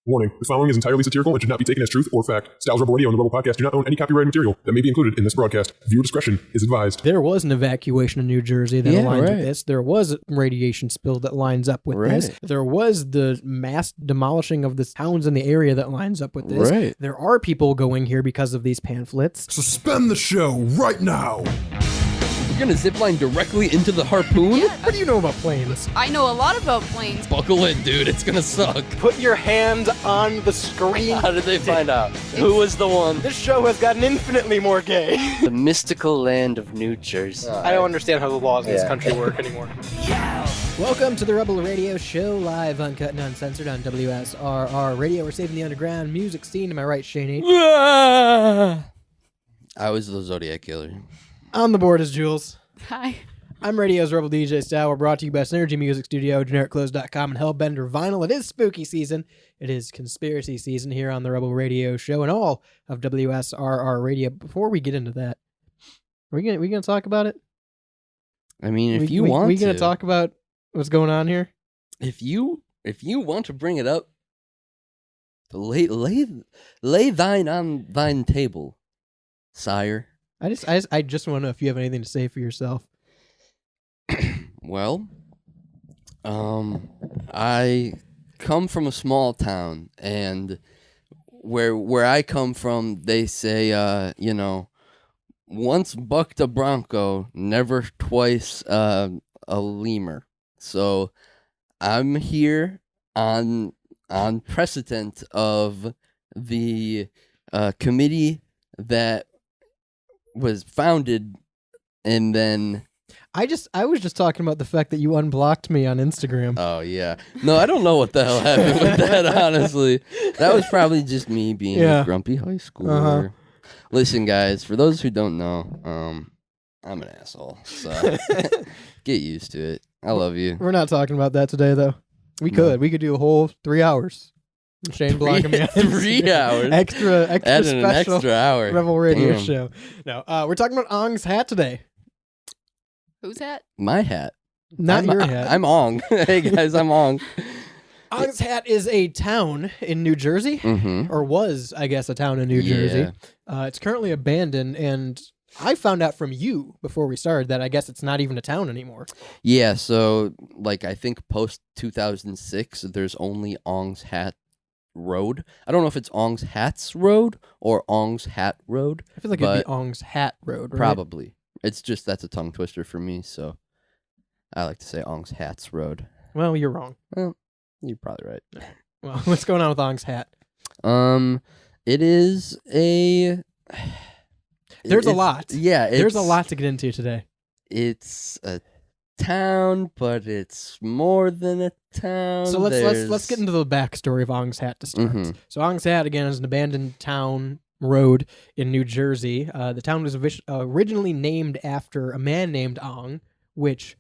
Warning, the following is entirely satirical and should not be taken as truth or fact. Styles Rebel Radio and the Rebel Podcast do not own any copyrighted material that may be included in this broadcast. Viewer discretion is advised. There was an evacuation in New Jersey that aligns with this. There was a radiation spill that lines up with this. There was the mass demolishing of the towns in the area that lines up with this. There are people going here because of these pamphlets. Suspend the show right now! You're gonna zipline directly into the harpoon? Yeah, What do you know about planes? I know a lot about planes. Buckle in, dude. It's gonna suck. Put your hand on the screen. How did they find out? Who was the one? This show has gotten infinitely more gay. The mystical land of New Jersey. I don't understand how the laws in this country work anymore. Welcome to the Rebel Radio Show, live, uncut, and uncensored on WSRR Radio. We're saving the underground music scene. Am I right, Shane? I was the Zodiac Killer. On the board is Jules. Hi. I'm Radio's Rebel DJ Style. We're brought to you by Synergy Music Studio, GenericClothes.com, and Hellbender Vinyl. It is spooky season. It is conspiracy season here on the Rebel Radio Show and all of WSRR Radio. Before we get into that, we gonna talk about it? I mean, if you want we gonna talk about what's going on here? If you want to bring it up, lay thine on thine table, sire. I just want to know if you have anything to say for yourself. Well, I come from a small town, and where I come from, they say, once bucked a bronco, never twice a lemur. So I'm here on precedent of the committee that was founded, and then I was just talking about the fact that you unblocked me on Instagram. Oh yeah, no, I don't know what the hell happened with that. Honestly, that was probably just me being a grumpy high schooler. Listen, guys, for those who don't know, I'm an asshole, so get used to it. I love you. We're not talking about that today, though. We could do a whole 3 hours. Shane blocking me on 3 hours. Extra Adding special an extra hour. Rebel Radio Damn. Show. No, we're talking about Ong's hat today. Whose hat? My hat. Not your hat. I'm Ong. Hey guys, I'm Ong. Ong's Hat is a town in New Jersey, or was, I guess, a town in New Jersey. It's currently abandoned, and I found out from you before we started that I guess it's not even a town anymore. Yeah, so I think post 2006, there's only Ong's Hat Road. I don't know if it's Ong's Hats Road or Ong's Hat Road. I feel like it'd be Ong's Hat Road, right? Probably. It's just that's a tongue twister for me, so I like to say Ong's Hats Road. Well, you're wrong. Well, you're probably right. Well, what's going on with Ong's Hat? It is a... There's a lot. Yeah. There's a lot to get into today. It's a town, but it's more than a town. So let's get into the backstory of Ong's Hat to start. So Ong's Hat, again, is an abandoned town road in New Jersey. The town was originally named after a man named Ong, which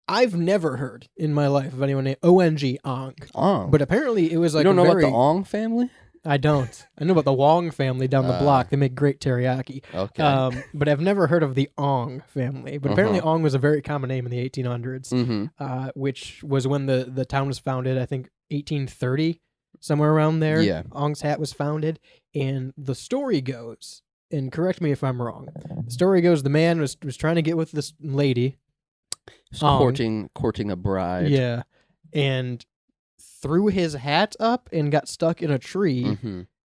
I've never heard in my life of anyone named O-N-G, Ong. Ong. But apparently it was like you don't know about the Ong family? I don't. I know about the Wong family down the block. They make great teriyaki. Okay. But I've never heard of the Ong family. But apparently Ong was a very common name in the 1800s, which was when the town was founded, I think 1830, somewhere around there. Yeah. Ong's Hat was founded. And the story goes, and correct me if I'm wrong, the story goes the man was trying to get with this lady. Courting a bride. Yeah. And threw his hat up and got stuck in a tree,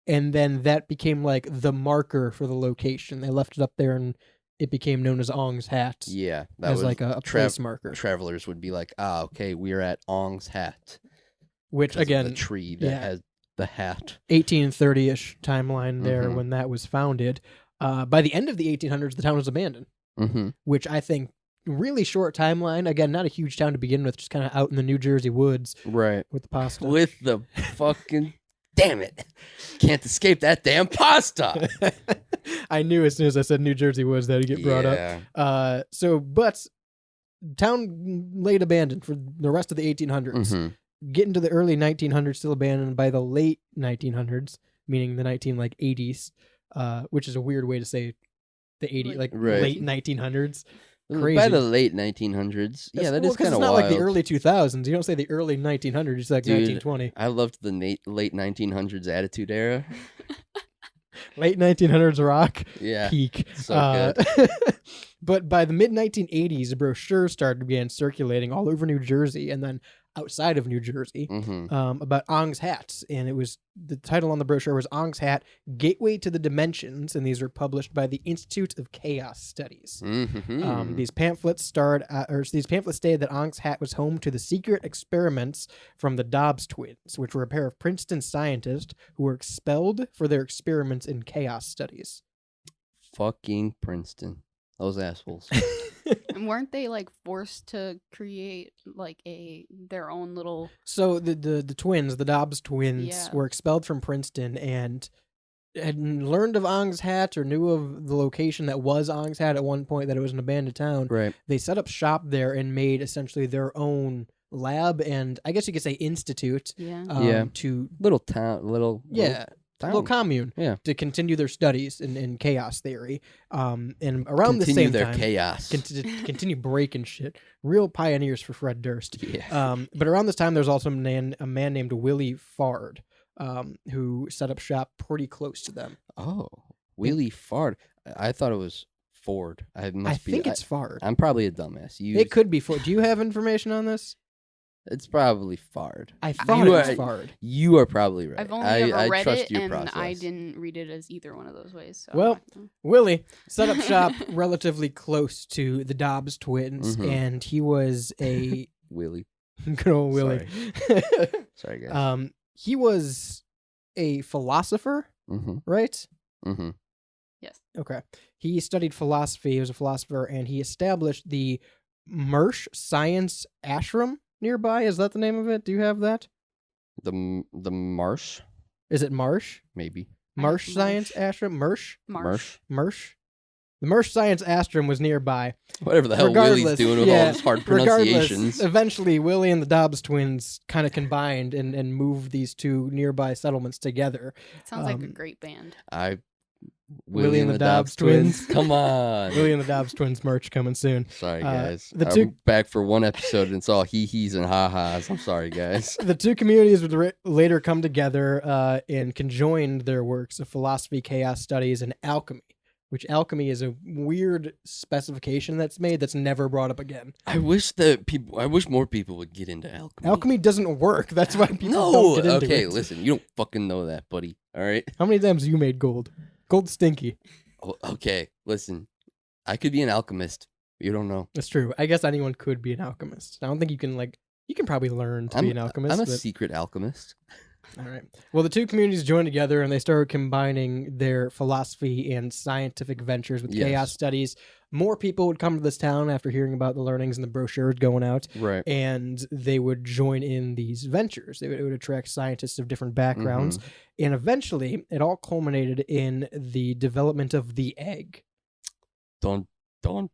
and then that became like the marker for the location. They left it up there, and it became known as Ong's Hat. Yeah, that as was like a place marker. Travelers would be like, okay, we're at Ong's Hat, which again, the tree that has the hat. 1830-ish timeline there when that was founded. By the end of the 1800s, the town was abandoned, which I think. Really short timeline. Again, not a huge town to begin with, just kind of out in the New Jersey woods. Right. With the pasta. With the fucking... Damn it. Can't escape that damn pasta. I knew as soon as I said New Jersey woods that would get brought up. But town laid abandoned for the rest of the 1800s. Getting to the early 1900s, still abandoned by the late 1900s, meaning the 80s, which is a weird way to say the 80s, late 1900s. crazy. By the late 1900s. Yeah, that is kind it's of not wild. like the early 2000s. You don't say the early 1900s. You say like Dude, 1920. I loved the late 1900s Attitude Era. Late 1900s rock Yeah, peak. so good. But by the mid 1980s, brochures began circulating all over New Jersey and then outside of New Jersey about Ong's hats. And the title on the brochure was Ong's Hat, Gateway to the Dimensions. And these were published by the Institute of Chaos Studies. These pamphlets stated that Ong's Hat was home to the secret experiments from the Dobbs twins, which were a pair of Princeton scientists who were expelled for their experiments in chaos studies. Fucking Princeton. Those assholes. And weren't they like forced to create like their own little? So the twins, the Dobbs twins, were expelled from Princeton and had learned of Ong's Hat or knew of the location that was Ong's Hat at one point, that it was an abandoned town. Right. They set up shop there and made essentially their own lab and I guess you could say institute. To little town, little commune to continue their studies in chaos theory. And around the same their time, chaos. continue breaking shit. Real pioneers for Fred Durst. Yeah. But around this time, there's also a man named Willie Fard, who set up shop pretty close to them. Oh, Willie Fard. I thought it was Ford. I think it's Fard. I'm probably a dumbass. It could be Ford. Do you have information on this? It's probably Fard. I thought it was Fard. You are probably right. I've only ever read trust it, your and process. I didn't read it as either one of those ways. So well, Willie set up shop relatively close to the Dobbs twins, and he was a Willie. Good old Willie. Sorry, guys. He was a philosopher, right? Yes. Okay. He studied philosophy. He was a philosopher, and he established the Marsh Science Ashram nearby. Is that the name of it? Do you have that? The Marsh? Is it Marsh? Maybe. Marsh Science Ashram? Marsh? Marsh. The Marsh Science Ashram was nearby. Whatever the hell Willie's doing with all his hard pronunciations. Eventually, Willie and the Dobbs twins kind of combined and moved these two nearby settlements together. Sounds like a great band. Willie and the Dobbs twins. Come on. Willie and the Dobbs twins merch coming soon. Sorry, guys. I'm back for one episode and it's all hee-hees and ha-has. I'm sorry, guys. The two communities would later come together and conjoined their works of philosophy, chaos studies, and alchemy, which alchemy is a weird specification that's made that's never brought up again. I wish more people would get into alchemy. Alchemy doesn't work. That's why people don't get into it. Okay, listen, you don't fucking know that, buddy. All right? How many times have you made gold? Gold's stinky. Oh, okay, listen. I could be an alchemist. You don't know. That's true. I guess anyone could be an alchemist. I don't think you can probably learn to be an alchemist. I'm a secret alchemist. All right. Well, the two communities joined together and they started combining their philosophy and scientific ventures with chaos studies. More people would come to this town after hearing about the learnings and the brochures going out. Right. And they would join in these ventures. It would attract scientists of different backgrounds. And eventually, it all culminated in the development of the egg. Dun, dun,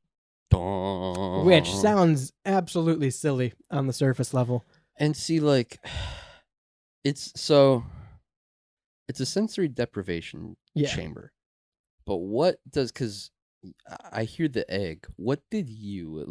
dun. Which sounds absolutely silly on the surface level. And see, it's a sensory deprivation chamber. But what does, because I hear the egg, what did you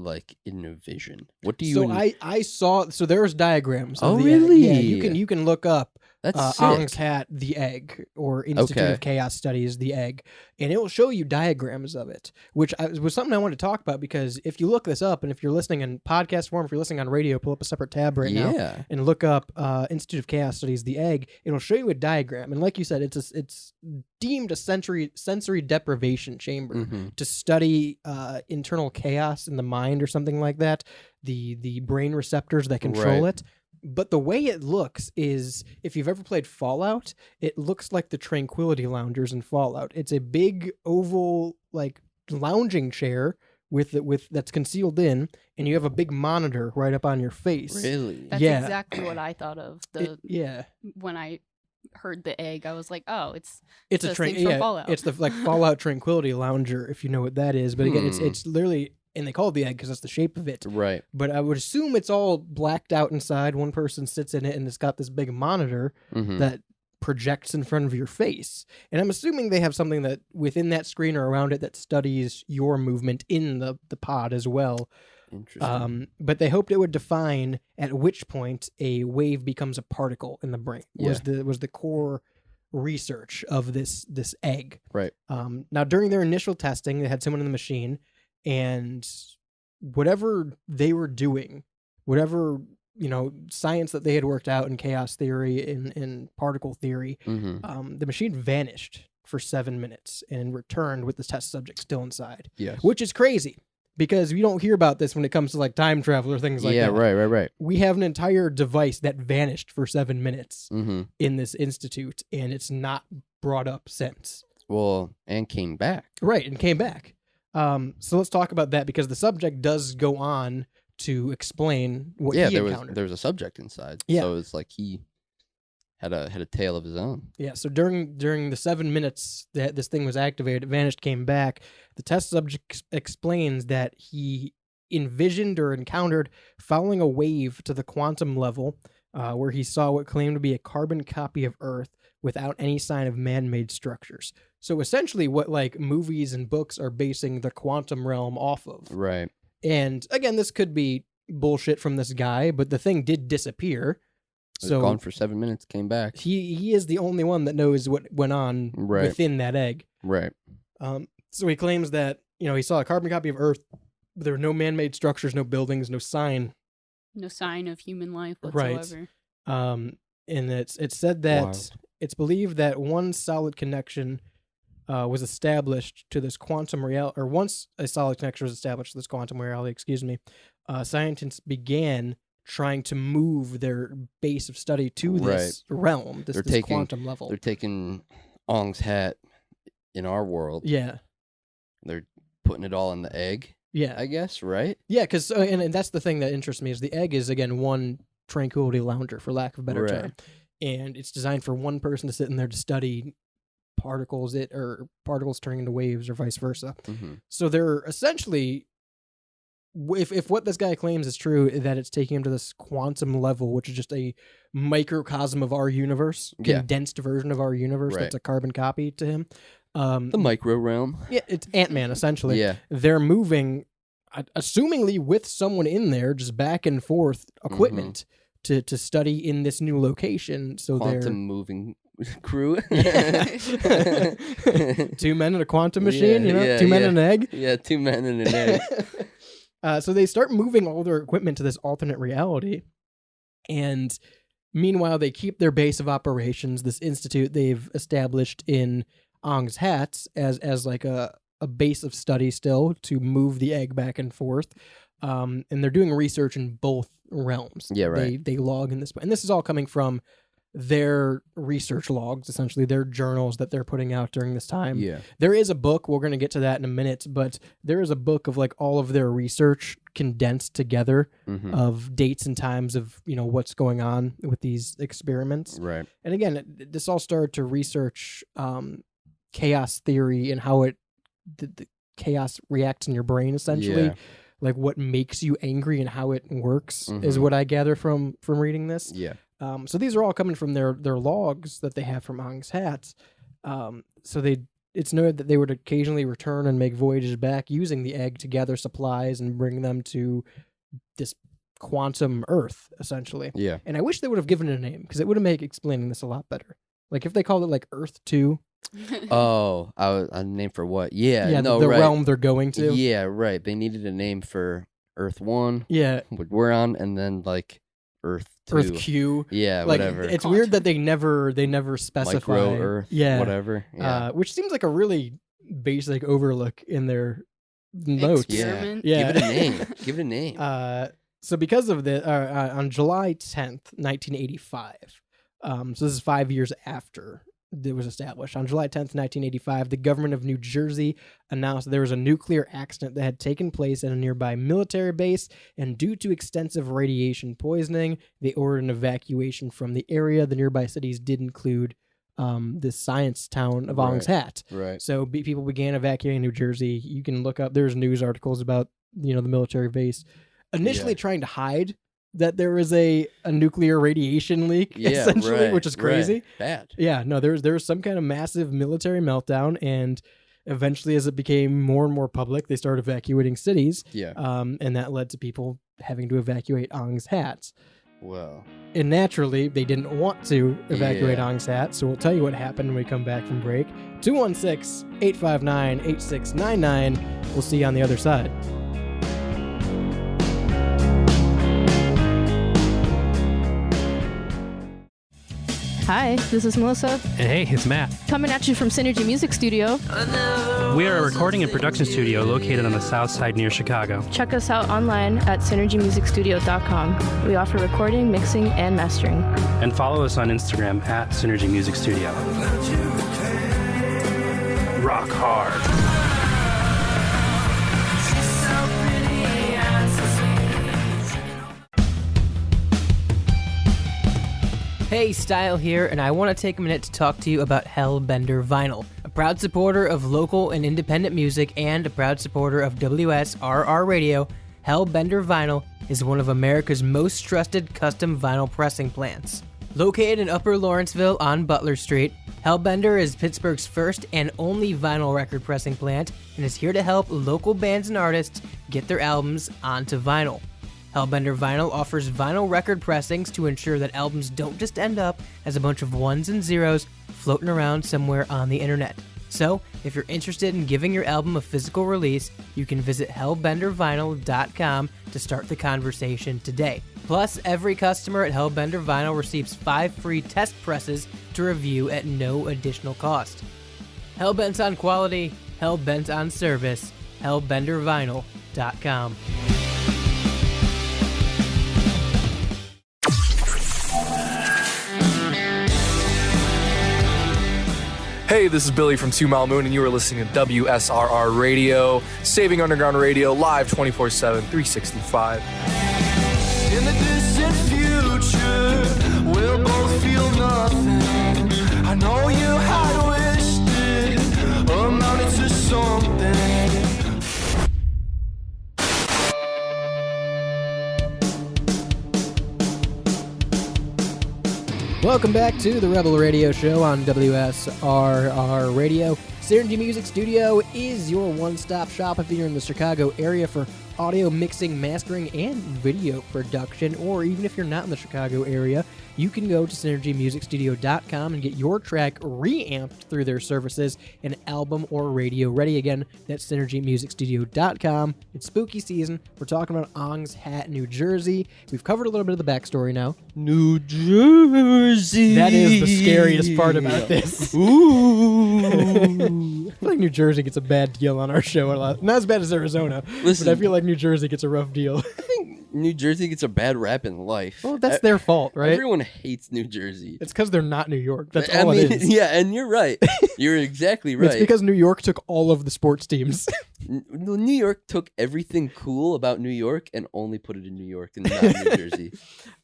envision? What do you? So I saw. So there's diagrams. Oh, of the really? Egg. Yeah, you can look up. That's Ong's Hat, the egg, or Institute of Chaos Studies, the egg, and it will show you diagrams of it, which was something I wanted to talk about because if you look this up, and if you're listening in podcast form, if you're listening on radio, pull up a separate tab right now and look up Institute of Chaos Studies, the egg. It'll show you a diagram, and like you said, it's deemed a sensory deprivation chamber to study internal chaos in the mind or something like that, the brain receptors that control it. But the way it looks is, if you've ever played Fallout, it looks like the Tranquility Loungers in Fallout. It's a big oval lounging chair with that's concealed in, and you have a big monitor right up on your face. Really? That's exactly what I thought of. When I heard the egg, I was like, oh, it's a Fallout. It's the Fallout Tranquility Lounger, if you know what that is. But again, it's literally. And they call it the egg because that's the shape of it. Right. But I would assume it's all blacked out inside. One person sits in it, and it's got this big monitor that projects in front of your face. And I'm assuming they have something that within that screen or around it that studies your movement in the pod as well. Interesting. But they hoped it would define at which point a wave becomes a particle in the brain. Was the core research of this egg. Right. Now, during their initial testing, they had someone in the machine, and whatever they were doing, whatever science that they had worked out in chaos theory, in particle theory, the machine vanished for 7 minutes and returned with the test subject still inside. Yes. Which is crazy, because we don't hear about this when it comes to like time travel or things like that. Yeah, right. We have an entire device that vanished for 7 minutes Mm-hmm. in this institute, and it's not brought up since. Well, and came back. Right, and came back. So let's talk about that, because the subject does go on to explain what he encountered. There was a subject inside. Yeah. So it's like he had a tale of his own. Yeah, so during the 7 minutes that this thing was activated, it vanished, came back. The test subject explains that he envisioned or encountered following a wave to the quantum level, where he saw what claimed to be a carbon copy of Earth without any sign of man-made structures. So essentially what like movies and books are basing the quantum realm off of. Right. And again, this could be bullshit from this guy, but the thing did disappear. It was gone for 7 minutes, came back. He is the only one that knows what went on within that egg. Right. So he claims that, he saw a carbon copy of Earth, but there were no man-made structures, no buildings, no sign. No sign of human life whatsoever. Right. And it's said that Wild. It's believed that one solid connection was established to this quantum reality, or once a solid connection was established to this quantum reality, scientists began trying to move their base of study to this realm, this quantum level. They're taking Ong's hat in our world. Yeah. They're putting it all in the egg. Yeah. I guess, right? Yeah, because and that's the thing that interests me is the egg is, again, one tranquility lounger, for lack of a better term. And it's designed for one person to sit in there to study particles turning into waves or vice versa. Mm-hmm. So they're essentially, if what this guy claims is true, that it's taking him to this quantum level, which is just a microcosm of our universe, condensed version of our universe that's a carbon copy to him. The micro realm. Yeah, it's Ant-Man, essentially. Yeah. They're moving, assumingly with someone in there, just back and forth equipment to study in this new location. So Quantum moving crew. 2 men in a quantum machine, two men in an egg. Yeah, 2 men in an egg. So they start moving all their equipment to this alternate reality. And meanwhile, they keep their base of operations, this institute they've established in Ong's Hat, as like a base of study still to move the egg back and forth. And they're doing research in both realms. Yeah, right. They log in this, and this is all coming from their research logs, essentially their journals that they're putting out during this time. Yeah. There is a book, we're going to get to that in a minute, but there is a book of like all of their research condensed together of dates and times of, what's going on with these experiments. Right. And again, this all started to research chaos theory and how the chaos reacts in your brain, essentially. Yeah. Like what makes you angry and how it works is what I gather from reading this. Yeah. So these are all coming from their logs that they have from Ong's Hat. So it's noted that they would occasionally return and make voyages back using the egg to gather supplies and bring them to this quantum Earth, essentially. Yeah. And I wish they would have given it a name, because it would have made explaining this a lot better. Like if they called it like Earth 2. Oh, a name for what? Yeah, yeah, no, the right. realm they're going to. Yeah, right. They needed a name for Earth 1, Yeah, what we're on, and then like Earth 2. Earth Q. Yeah, Like whatever. it's weird that they never specify. Micro Earth, Yeah, whatever. Yeah. which seems like a really basic overlook in their notes. Experiment. Yeah. Give it a name. Give it a name. So because of this, on July 10th, 1985, so this is 5 years after it was established. On July 10th, 1985, the government of New Jersey announced there was a nuclear accident that had taken place at a nearby military base, and due to extensive radiation poisoning, they ordered an evacuation from the area. The nearby cities did include the science town of Ong's Hat. Right. So people began evacuating New Jersey. You can look up, there's news articles about, the military base initially trying to hide that there was a nuclear radiation leak, essentially, which is crazy. Right. Bad. Yeah, no, there was some kind of massive military meltdown, and eventually, as it became more and more public, they started evacuating cities. Yeah. And that led to people having to evacuate Ong's Hat. Well. And naturally, they didn't want to evacuate Ong's Hat, so we'll tell you what happened when we come back from break. 216-859-8699. We'll see you on the other side. Hi, this is Melissa. And hey, it's Matt. Coming at you from Synergy Music Studio. We are a recording and production studio located on the south side near Chicago. Check us out online at synergymusicstudio.com. We offer recording, mixing, and mastering. And follow us on Instagram at Synergy Music Studio. Rock hard. Hey, Style here, and I want to take a minute to talk to you about Hellbender Vinyl, a proud supporter of local and independent music and a proud supporter of WSRR Radio. Hellbender Vinyl is one of America's most trusted custom vinyl pressing plants. Located in Upper Lawrenceville on Butler Street, Hellbender is Pittsburgh's first and only vinyl record pressing plant and is here to help local bands and artists get their albums onto vinyl. Hellbender Vinyl offers vinyl record pressings to ensure that albums don't just end up as a bunch of ones and zeros floating around somewhere on the internet. So, if you're interested in giving your album a physical release, you can visit hellbendervinyl.com to start the conversation today. Plus, every customer at Hellbender Vinyl receives 5 free test presses to review at no additional cost. Hellbent on quality, hellbent on service, hellbendervinyl.com. Hey, this is Billy from 2 Mile Moon, and you are listening to WSRR Radio, Saving Underground Radio, live 24/7, 365. In the distant future, we'll both feel nothing. I know you had wished it amounted to something. Welcome back to the Rebel Radio Show on WSRR Radio. Synergy Music Studio is your one-stop shop if you're in the Chicago area for audio mixing, mastering, and video production. Or even if you're not in the Chicago area, you can go to synergymusicstudio.com and get your track reamped through their services and album or radio ready. Again, that's synergymusicstudio.com. It's spooky season. We're talking about Ong's Hat, New Jersey. We've covered a little bit of the backstory now. New Jersey. That is the scariest part about this. Ooh. I feel like New Jersey gets a bad deal on our show a lot. Not as bad as Arizona, Listen, but I feel like New Jersey gets a rough deal. I think New Jersey gets a bad rap in life. Well, that's their fault, right? Everyone hates New Jersey. It's because they're not New York. That's all it is. Yeah, and you're right. You're exactly right. It's because New York took all of the sports teams. New York took everything cool about New York and only put it in New York and not New Jersey.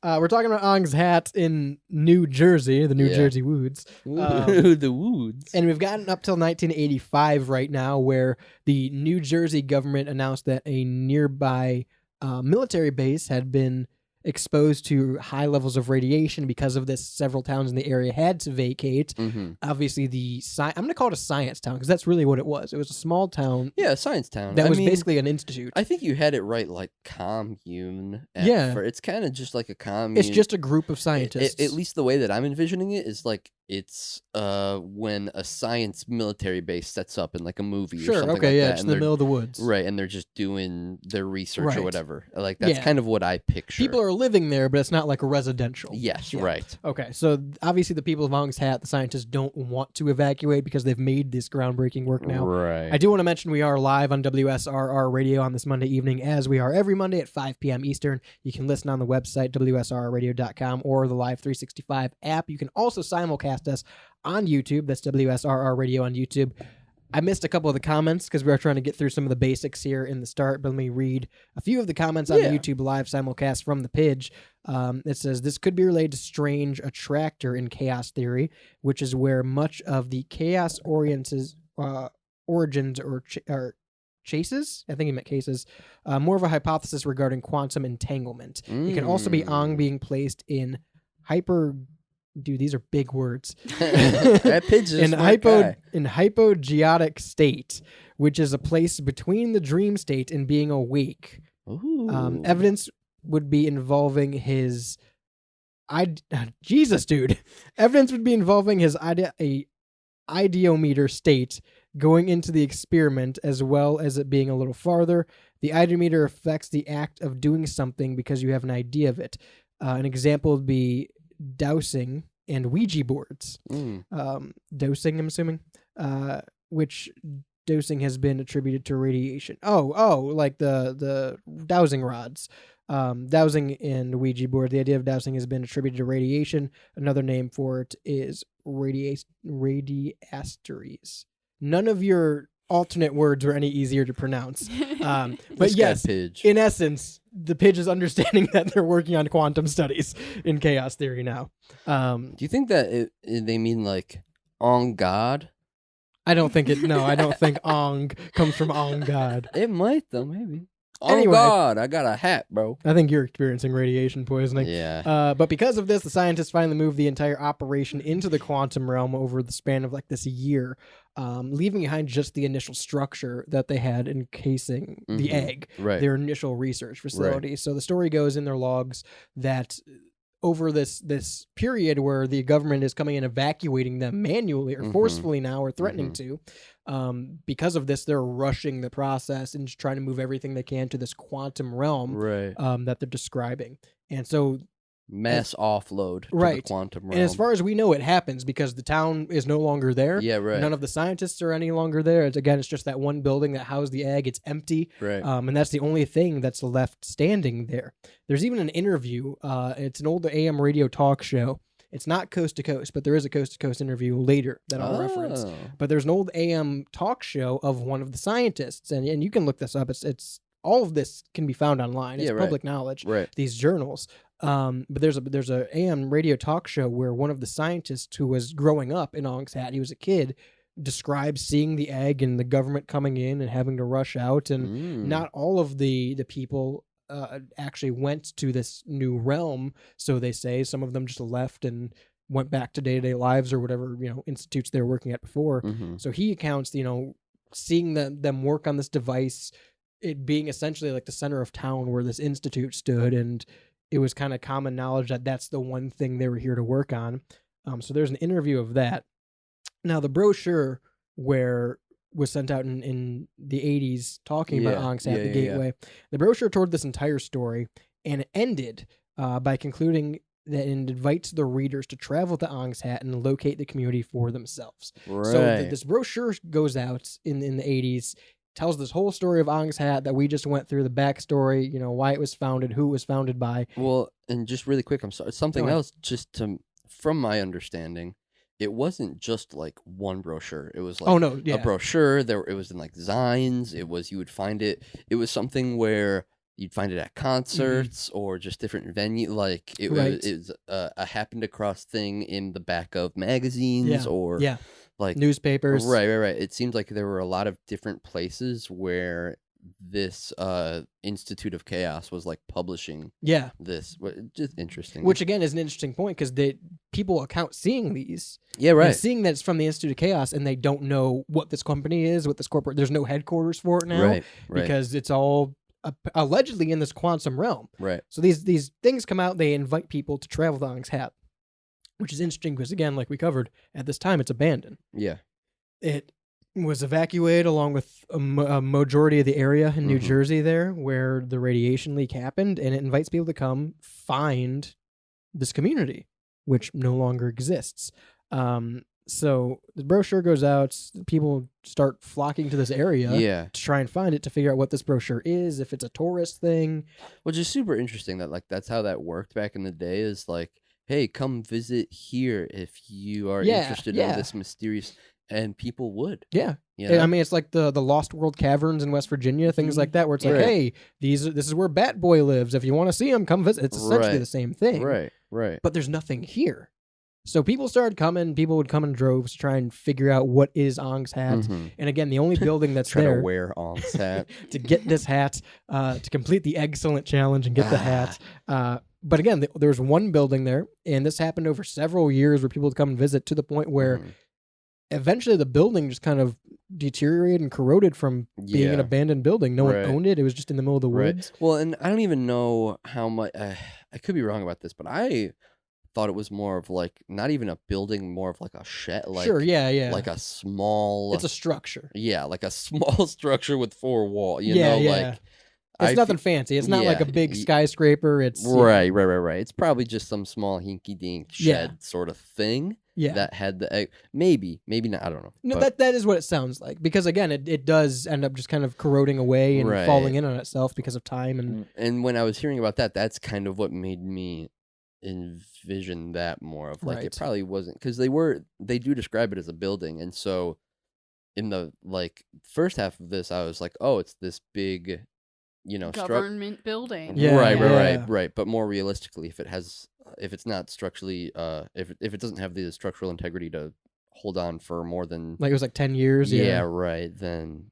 We're talking about Ong's Hat in New Jersey, the New Jersey Woods. The Woods. And we've gotten up till 1985 right now, where the New Jersey government announced that a nearby military base had been exposed to high levels of radiation. Because of this, several towns in the area had to vacate. Mm-hmm. Obviously, I'm going to call it a science town because that's really what it was. It was a small town. Yeah, a science town. That was basically an institute. I think you had it right, like commune. It's kind of just like a commune. It's just a group of scientists. At least the way that I'm envisioning it is like it's when a science military base sets up in like a movie or something like that. It's in the middle of the woods. Right, and they're just doing their research or whatever. Like that's kind of what I picture. People are living there, but it's not like a residential. Yes, right. Okay, so obviously the people of Ong's Hat, the scientists, don't want to evacuate because they've made this groundbreaking work now. Right. I do want to mention we are live on WSRR Radio on this Monday evening, as we are every Monday at 5 p.m. Eastern. You can listen on the website, WSRRradio.com, or the Live 365 app. You can also simulcast us on YouTube. That's WSRR Radio on YouTube. I missed a couple of the comments because we were trying to get through some of the basics here in the start, but let me read a few of the comments on the YouTube live simulcast from the Pidge. It says, this could be related to strange attractor in chaos theory, which is where much of the chaos origins or chases. I think he meant cases. More of a hypothesis regarding quantum entanglement. It can also be Ong being placed in hyper. Dude, these are big words. That pitch is in hypogeotic state, which is a place between the dream state and being awake. Evidence would be involving his. Jesus, dude. Evidence would be involving his ideometer state going into the experiment, as well as it being a little farther. The ideometer affects the act of doing something because you have an idea of it. An example would be dowsing and Ouija boards. Dosing, I'm assuming, which dosing has been attributed to radiation. Like the dowsing rods. Dowsing and Ouija board. The idea of dowsing has been attributed to radiation. Another name for it is radiasteries. None of your alternate words were any easier to pronounce. But yes, in essence, the Pidge is understanding that they're working on quantum studies in chaos theory now. Do you think that they mean like on God? I don't think it. No, I don't think Ong comes from on God. It might though, maybe. Anyway, oh God, I got a hat, bro. I think you're experiencing radiation poisoning. Yeah. But because of this, the scientists finally moved the entire operation into the quantum realm over the span of like this year, leaving behind just the initial structure that they had encasing the egg, their initial research facility. Right. So the story goes in their logs that over this period where the government is coming and evacuating them manually or forcefully now or threatening to, because of this, they're rushing the process and just trying to move everything they can to this quantum realm that they're describing. And so mass offload to the quantum realm. And as far as we know, it happens because the town is no longer there. Yeah, right. None of the scientists are any longer there. It's just that one building that housed the egg. It's empty. Right. And that's the only thing that's left standing there. There's even an interview. It's an old AM radio talk show. It's not Coast to Coast, but there is a Coast to Coast interview later that I'll reference. But there's an old AM talk show of one of the scientists, and you can look this up. It's all of this can be found online. It's public knowledge. Right. These journals. But there's a AM radio talk show where one of the scientists who was growing up in Ong's Hat, he was a kid, describes seeing the egg and the government coming in and having to rush out, and not all of the people actually went to this new realm. So they say some of them just left and went back to day-to-day lives or whatever institutes they were working at before. So he accounts seeing them work on this device, it being essentially like the center of town where this institute stood, and it was kind of common knowledge that that's the one thing they were here to work on. So there's an interview of that. Now, the brochure was sent out in the 80s talking about Ong's Hat, the Gateway. The brochure told this entire story, and it ended by concluding that it invites the readers to travel to Ong's Hat and locate the community for themselves. Right. So this brochure goes out in the 80s, tells this whole story of Ong's Hat that we just went through, the backstory, why it was founded, who it was founded by. Well, and just really quick, I'm sorry, something else, from my understanding, it wasn't just like one brochure. It was like a brochure. It was in like zines. You would find it. It was something where you'd find it at concerts or just different venue. Like it was a happened across thing in the back of magazines or like newspapers. Right. It seems like there were a lot of different places where this Institute of Chaos was like publishing this. Just interesting. Which again is an interesting point because people account seeing these. Yeah, right. And seeing that it's from the Institute of Chaos and they don't know what this company is, what this corporate, there's no headquarters for it now. Right. Because it's all allegedly in this quantum realm. Right. So these things come out, they invite people to travel to Ong's Hat, which is interesting because again, like we covered, at this time it's abandoned. Yeah. It was evacuated along with a majority of the area in New Jersey there where the radiation leak happened, and it invites people to come find this community, which no longer exists. So the brochure goes out, people start flocking to this area to try and find it, to figure out what this brochure is, if it's a tourist thing. Which is super interesting that like that's how that worked back in the day, is like, hey, come visit here if you are interested in this mysterious. And people would. Yeah. I mean, it's like the Lost World Caverns in West Virginia, things like that, where it's like, hey, this is where Bat Boy lives. If you want to see him, come visit. It's essentially the same thing. Right. But there's nothing here. So people started coming. People would come in droves to try and figure out what is Ong's hat. And again, the only building that's Try there to wear Ong's hat to get this hat, to complete the excellent challenge and get the hat. But again, there's one building there, and this happened over several years where people would come and visit to the point where eventually the building just kind of deteriorated and corroded from being an abandoned building. No one owned it. It was just in the middle of the woods. Well, and I don't even know how much. I could be wrong about this, but I thought it was more of like not even a building, more of like a shed. Like, sure, yeah. Like a small. It's a structure. Yeah, like a small structure with 4 walls. You know, like. It's nothing fancy. It's not like a big skyscraper. It's right. It's probably just some small hinky-dink shed sort of thing. Yeah. That had the egg. Maybe not. I don't know. No, that is what it sounds like. Because again, it does end up just kind of corroding away and falling in on itself because of time. And when I was hearing about that, that's kind of what made me envision that more of like it probably wasn't, because they do describe it as a building, and so in the like first half of this, I was like, oh, it's this big, government building. Right. But more realistically, if it's not structurally, if it doesn't have the structural integrity to hold on for more than like it was like 10 years. Yeah, right. Then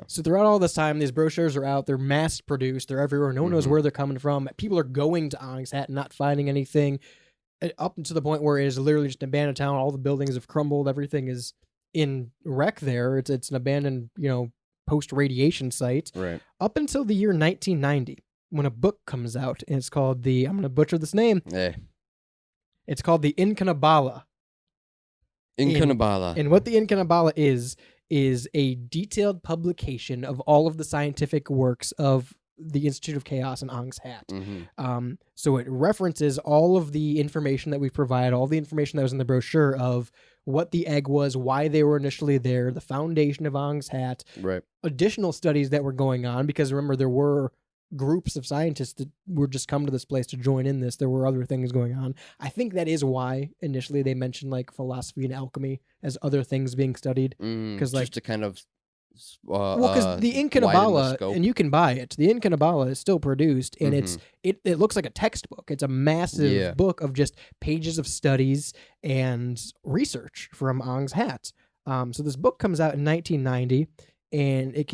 So throughout all this time, these brochures are out. They're mass produced. They're everywhere. No one knows where they're coming from. People are going to Ong's Hat and not finding anything, up to the point where it is literally just an abandoned town. All the buildings have crumbled. Everything is in wreck there. It's an abandoned, post-radiation site. Right. Up until the year 1990, when a book comes out, and it's called I'm going to butcher this name. It's called the Incanabala. And what the Incanabala is a detailed publication of all of the scientific works of the Institute of Chaos and Ong's Hat. So it references all of the information that we provide, all the information that was in the brochure of what the egg was, why they were initially there, the foundation of Ong's Hat, additional studies that were going on, because remember, there were groups of scientists that were just come to this place to join in this. There were other things going on. I think that is why initially they mentioned like philosophy and alchemy as other things being studied, because just to kind of because the Incanabala, and you can buy it, the Incanabala is still produced, and it looks like a textbook. It's a massive book of just pages of studies and research from Ong's Hat. So this book comes out in 1990, and it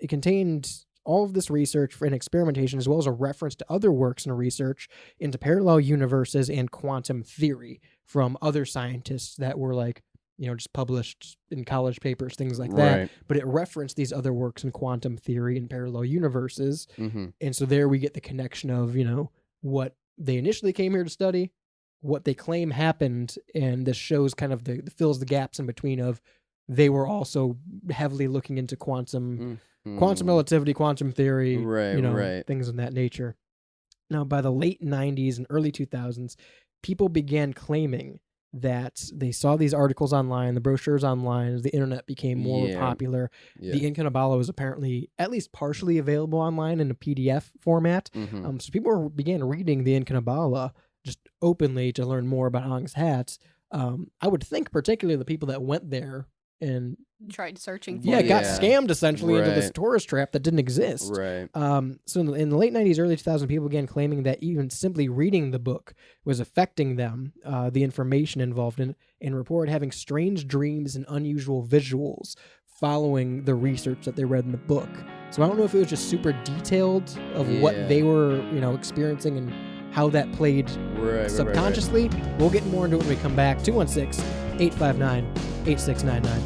contained all of this research and experimentation, as well as a reference to other works and research into parallel universes and quantum theory from other scientists that were like, just published in college papers, things like that. But it referenced these other works in quantum theory and parallel universes. And so there we get the connection of, what they initially came here to study, what they claim happened, and this shows kind of fills the gaps in between of they were also heavily looking into quantum relativity, quantum theory, things of that nature. Now, by the late 90s and early 2000s, people began claiming that they saw these articles online, the brochures online, as the internet became more popular. The Incanabala was apparently at least partially available online in a PDF format. So people began reading the Incanabala just openly to learn more about Ong's Hat. I would think particularly the people that went there and tried searching for it. Got scammed essentially into this tourist trap that didn't exist. So in the late 90s, early 2000s, people began claiming that even simply reading the book was affecting them, the information involved in it, and reported having strange dreams and unusual visuals following the research that they read in the book. So I don't know if it was just super detailed of what they were, experiencing and how that played subconsciously. We'll get more into it when we come back. 216-859-8699.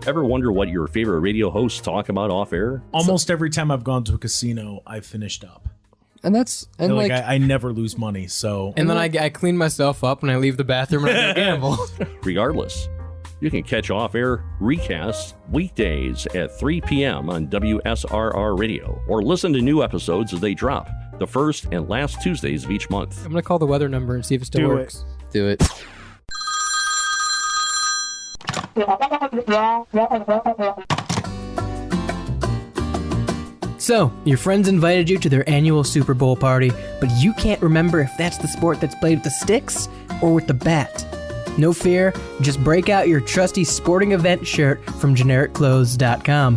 Ever wonder what your favorite radio hosts talk about off air? Almost every time I've gone to a casino, I've finished up. And that's and like I never lose money. So and then I clean myself up when I leave the bathroom and I go gamble. Regardless, you can catch off-air recasts weekdays at 3 p.m. on WSRR Radio, or listen to new episodes as they drop the first and last Tuesdays of each month. I'm gonna call the weather number and see if it still works. Do it. So, your friends invited you to their annual Super Bowl party, but you can't remember if that's the sport that's played with the sticks or with the bat. No fear, just break out your trusty sporting event shirt from genericclothes.com.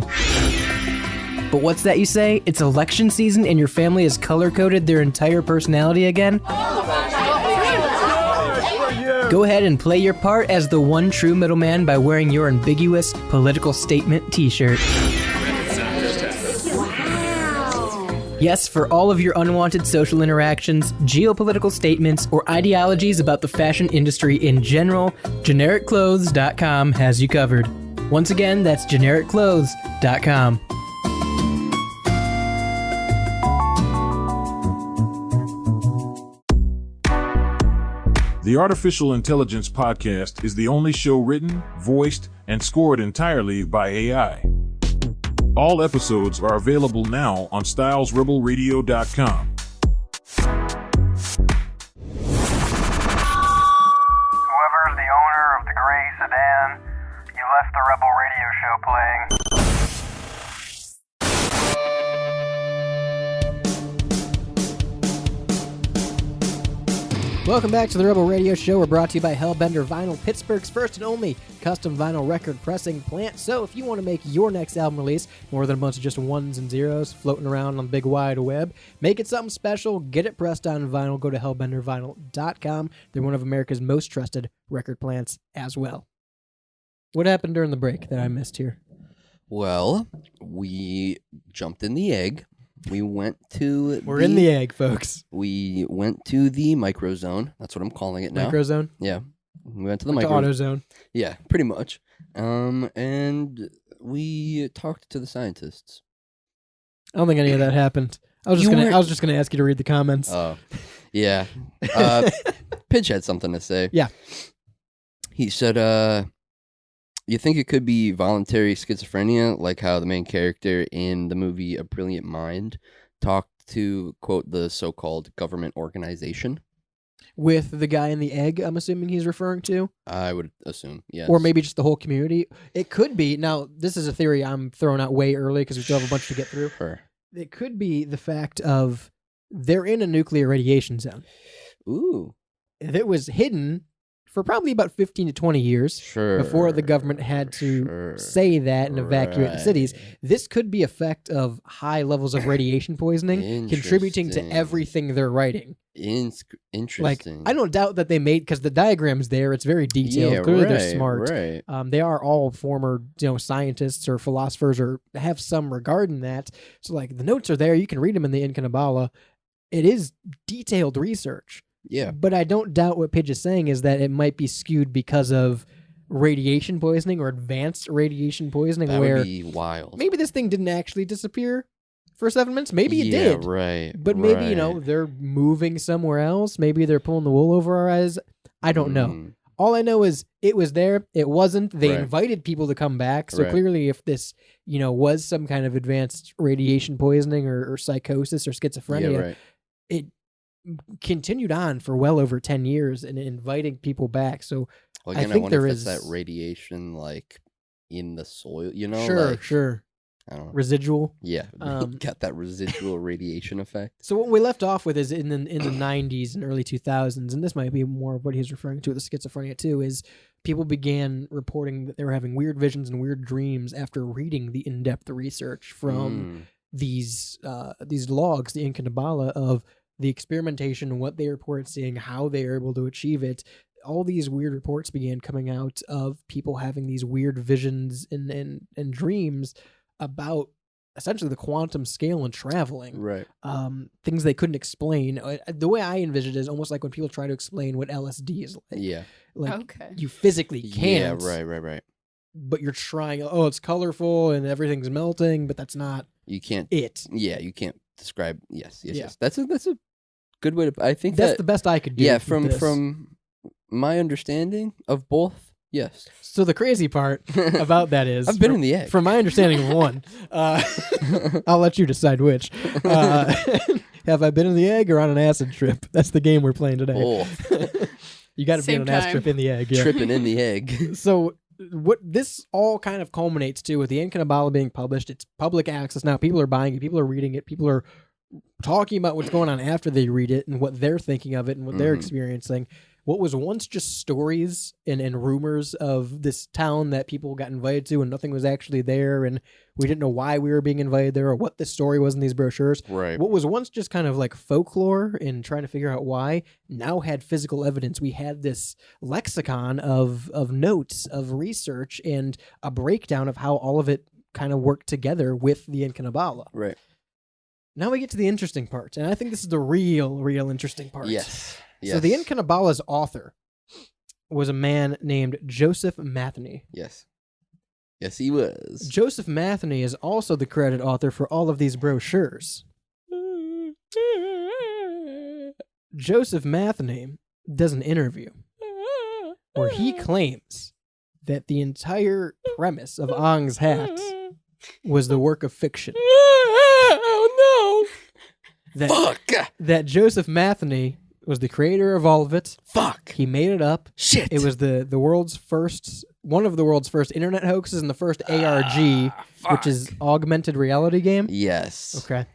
But what's that you say? It's election season and your family has color-coded their entire personality again? Go ahead and play your part as the one true middleman by wearing your ambiguous political statement t-shirt. Yes, for all of your unwanted social interactions, geopolitical statements, or ideologies about the fashion industry in general, genericclothes.com has you covered. Once again, that's genericclothes.com. The Artificial Intelligence Podcast is the only show written, voiced, and scored entirely by AI. All episodes are available now on stylesrebelradio.com. Whoever's the owner of the gray sedan, you left the Rebel Radio Show playing. Welcome back to the Rebel Radio Show. We're brought to you by Hellbender Vinyl, Pittsburgh's first and only custom vinyl record pressing plant. So if you want to make your next album release more than a bunch of just ones and zeros floating around on the big wide web, make it something special, get it pressed on vinyl, go to hellbendervinyl.com. They're one of America's most trusted record plants as well. What happened during the break that I missed here? Well, we jumped in the egg. We went to We're in the egg, folks. We went to the microzone. That's what I'm calling it now. Microzone? Yeah. We went to the AutoZone. Yeah, pretty much. And we talked to the scientists. I don't think any of that happened. I was just gonna ask you to read the comments. Oh. Yeah. Pidge had something to say. Yeah. He said, you think it could be voluntary schizophrenia, like how the main character in the movie A Brilliant Mind talked to, quote, the so-called government organization? With the guy in the egg, I'm assuming he's referring to? I would assume, yes. Or maybe just the whole community. It could be. Now, this is a theory I'm throwing out way early because we still have a bunch to get through. Sure. It could be the fact of they're in a nuclear radiation zone. Ooh. That was hidden for probably about 15 to 20 years before the government had to say that and evacuate the cities. This could be effect of high levels of radiation poisoning contributing to everything they're writing. Interesting. Like, I don't doubt that they made, because the diagram's there, it's very detailed. Yeah, clearly right, they're smart. right. They are all former scientists or philosophers or have some regard in that. So like the notes are there. You can read them in the Incanabala. It is detailed research. Yeah. But I don't doubt what Pidge is saying is that it might be skewed because of radiation poisoning or advanced radiation poisoning. That where would be wild. Maybe this thing didn't actually disappear for 7 minutes. Maybe it Yeah, did. right, But maybe, right. they're moving somewhere else. Maybe they're pulling the wool over our eyes. I don't know. All I know is it was there. It wasn't. They Right. invited people to come back. So Right. clearly if this, was some kind of advanced radiation poisoning or psychosis or schizophrenia, Yeah, right. it continued on for well over 10 years and inviting people back. So Well, I again, I think wonder there if is it's that radiation, like, in the soil, Sure. I don't know. Residual. Yeah, got that residual radiation effect. So what we left off with is in the 90s and early 2000s, and this might be more of what he's referring to with the schizophrenia too, is people began reporting that they were having weird visions and weird dreams after reading the in-depth research from these logs, the Incanabala, of the experimentation and what they reported seeing, how they were able to achieve it. All these weird reports began coming out of people having these weird visions and dreams about essentially the quantum scale and traveling. Right. Things they couldn't explain. The way I envision it is almost like when people try to explain what LSD is like. Yeah. Like, you physically can't. Yeah, right. But you're trying, it's colorful and everything's melting, but that's not You can't. it. Yeah, you can't describe. Yes. Yeah. That's a good way to. I think That's the best I could do. Yeah, with from this. my understanding of both. Yes. So the crazy part about that is I've been in the egg. From my understanding of one, I'll let you decide which. Have I been in the egg or on an acid trip? That's the game we're playing today. Oh. You got to be on an acid trip in the egg. Yeah. Tripping in the egg. So what this all kind of culminates to with the Incanabala being published, it's public access now. People are buying it. People are reading it. People are talking about what's going on after they read it and what they're thinking of it and what they're experiencing. what was once just stories and rumors of this town that people got invited to and nothing was actually there, and we didn't know why we were being invited there or what the story was in these brochures. Right. What was once just kind of like folklore and trying to figure out why now had physical evidence. We had this lexicon of notes, of research, and a breakdown of how all of it kind of worked together with the Incanabala. Right. Now we get to the interesting part, and I think this is the real interesting part. Yes. So the Incanabala's author was a man named Joseph Matheny. Yes. Yes, he was. Joseph Matheny is also the credited author for all of these brochures. Joseph Matheny does an interview where he claims that the entire premise of Ong's Hat was the work of fiction. Oh no! Fuck! That Joseph Matheny was the creator of all of it. Fuck! He made it up. Shit! It was the world's first, one of the world's first internet hoaxes and the first ARG, which is augmented reality game. Yes. Okay.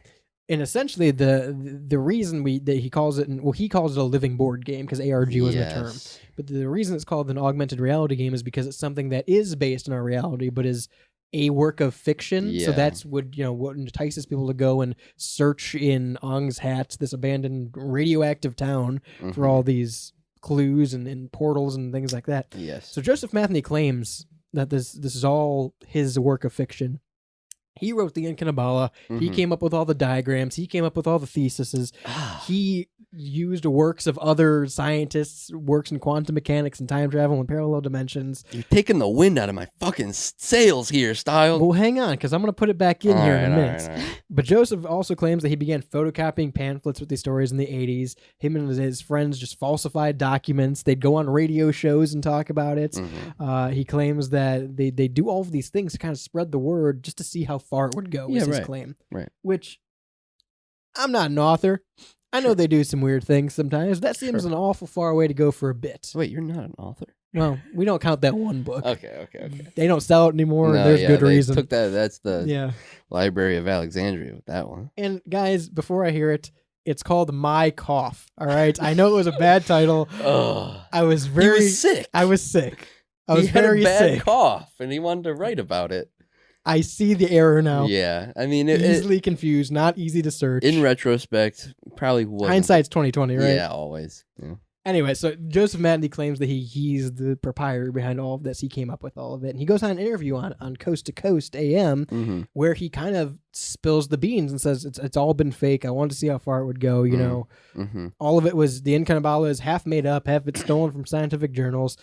And essentially, the reason that he calls it, he calls it a living board game because ARG wasn't a term. But the reason it's called an augmented reality game is because it's something that is based in our reality, but is a work of fiction. Yeah. So that's what entices people to go and search in Ong's Hat, this abandoned radioactive town, for all these clues and portals and things like that. Yes. So Joseph Matheny claims that this is all his work of fiction. He wrote the Incanabala. He came up with all the diagrams. He came up with all the theses. He used works of other scientists, works in quantum mechanics and time travel and parallel dimensions. You're taking the wind out of my fucking sails here, Style. Well, hang on, because I'm going to put it back in here in a minute. All right. But Joseph also claims that he began photocopying pamphlets with these stories in the 80s. Him and his friends just falsified documents. They'd go on radio shows and talk about it. He claims that they do all of these things to kind of spread the word just to see how far it would go, is his claim. Right. Which, I'm not an author. I know they do some weird things sometimes. That seems an awful far way to go for a bit. Wait, you're not an author? Well, we don't count that one book. Okay. They don't sell it anymore, and there's good reason. Took that. That's the Library of Alexandria with that one. And guys, before I hear it, it's called My Cough. All right, I know it was a bad title. I was He was sick. I was sick. I was he had very a bad sick. cough, and he wanted to write about it. I see the error now. Yeah, I mean, easily confused, not easy to search. In retrospect, probably wasn't. Hindsight's 20/20, right? Yeah, always. Yeah. Anyway, so Joseph Matheny claims that he's the proprietor behind all of this. He came up with all of it. And he goes on an interview on Coast to Coast AM where he kind of spills the beans and says it's all been fake. I wanted to see how far it would go, you know. All of it was, the Incanabala is half made up, half it's stolen from scientific journals.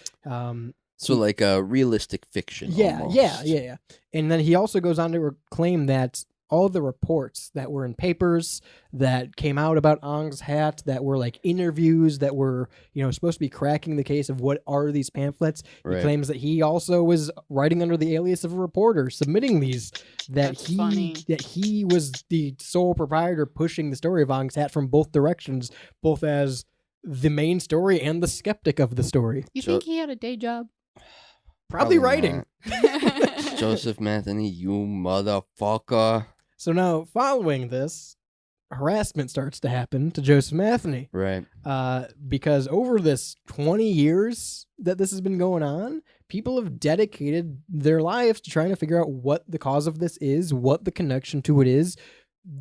So like a realistic fiction. Yeah, almost. yeah. And then he also goes on to claim that all the reports that were in papers that came out about Ong's Hat, that were like interviews that were, supposed to be cracking the case of what are these pamphlets. He claims that he also was writing under the alias of a reporter, submitting these, that he was the sole proprietor pushing the story of Ong's Hat from both directions, both as the main story and the skeptic of the story. You think he had a day job? Probably writing. Joseph Matheny, you motherfucker. So now, following this, harassment starts to happen to Joseph Matheny. Right. Because over this 20 years that this has been going on, people have dedicated their lives to trying to figure out what the cause of this is, what the connection to it is.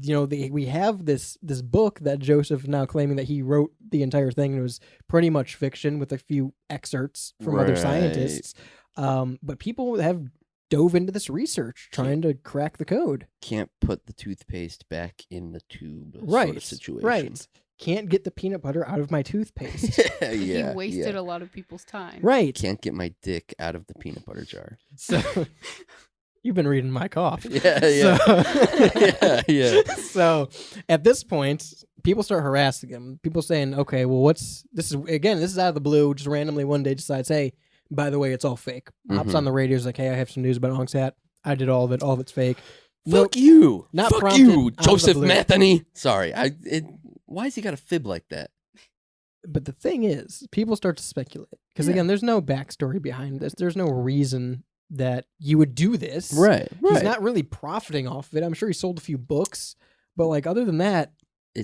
We have this book that Joseph now claiming that he wrote the entire thing, and it was pretty much fiction with a few excerpts from other scientists. But people have dove into this research trying to crack the code. Can't put the toothpaste back in the tube Right. sort of situation. Right. Can't get the peanut butter out of my toothpaste. He wasted a lot of people's time. Right. Can't get my dick out of the peanut butter jar. So you've been reading My Cough. Yeah. Yeah. So at this point, people start harassing him. People saying, okay, well, this is out of the blue, just randomly one day decides, hey, by the way, it's all fake. Hops on the radio, is like, hey, I have some news about Ong's Hat. I did all of it. All of it's fake. Fuck you. Not Fuck prompted, you, out of the Joseph blue. Matheny. Sorry. Why has he got a fib like that? But the thing is, people start to speculate. Because again, there's no backstory behind this. There's no reason that you would do this. Right. He's not really profiting off of it. I'm sure he sold a few books. But like other than that,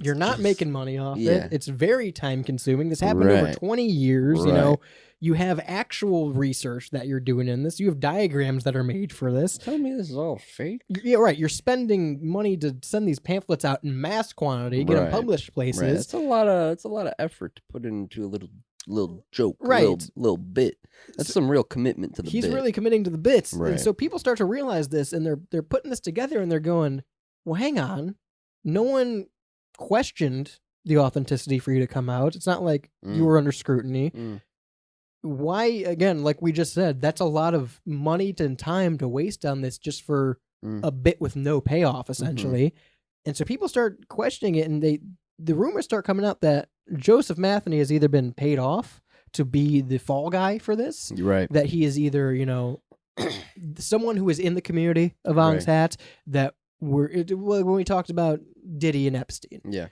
You're not making money off Yeah. it. It's very time consuming. This happened over 20 years. You know, you have actual research that you're doing in this. You have diagrams that are made for this. Tell me this is all fake. Yeah, right. You're spending money to send these pamphlets out in mass quantity, get them published places. Right. It's a lot of effort to put into a little joke, right? Little bit. That's some real commitment to the bit. He's really committing to the bits. Right. And so people start to realize this, and they're putting this together, and they're going, well, hang on. No one questioned the authenticity for you to come out. It's not like you were under scrutiny. Why, again, like we just said, that's a lot of money and time to waste on this just for a bit with no payoff, essentially. And so people start questioning it, and the rumors start coming out that Joseph Matheny has either been paid off to be the fall guy for this, right? That he is either, you know, someone who is in the community of Ong's Hat, that when we talked about Diddy and Epstein. Yeah.